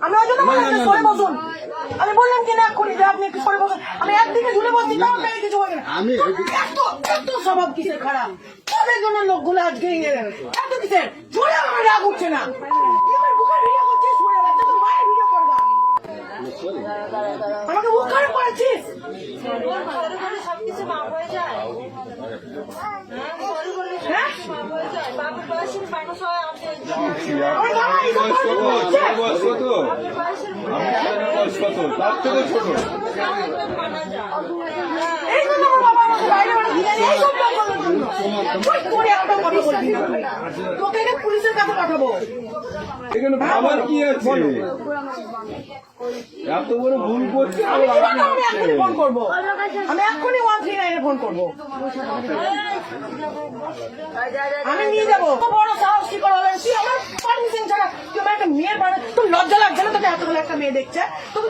আমি ওই জন্য বললাম সরে বসুন। আমি বললাম কি না করি যে আপনি একটু সরে বসুন। আমি একদিকে ঝুলে বসছি তাও আপনাকে কিছু বলে না। এত স্বভাব কিসের খারাপ? তাদের জন্য লোকগুলো আজকে এত কিসের ঝুলে আমার রাগ উঠছে না। আমার বুকের ভিডিও করছিস, শুয়ে বাচ্চা তোর মায়ের ভিডিও করবা। আমাকে মুখ খারাপ করেছিস। সবকিছু মাপ হয়ে যায়। বাপের বয়সের মানুষ হয় আমার বাবা এই সব করছে। এই জন্য আমার বাবা আমাকে বাইরে বাড়ি দিয়ে এই সব করবার জন্য। তুই করে একটা কথা বলবি না। তোকে এনে পুলিশের কাছে পাঠাবো। এখানে ভাবার কি আছে? এত বড় ভুল করছে। আমি এখনই ফোন করবো। আমি এখনই 139 ফোন করবো। আমি নিয়ে যাবো। বড় সাহস কি করে হলেন? তুই আমার পারমিশন ছাড়া তুই আমার একটা মেয়ের বাড়ি, তোর লজ্জা লাগছে না? তোকে এতগুলো একটা মেয়ে দেখছে তোকে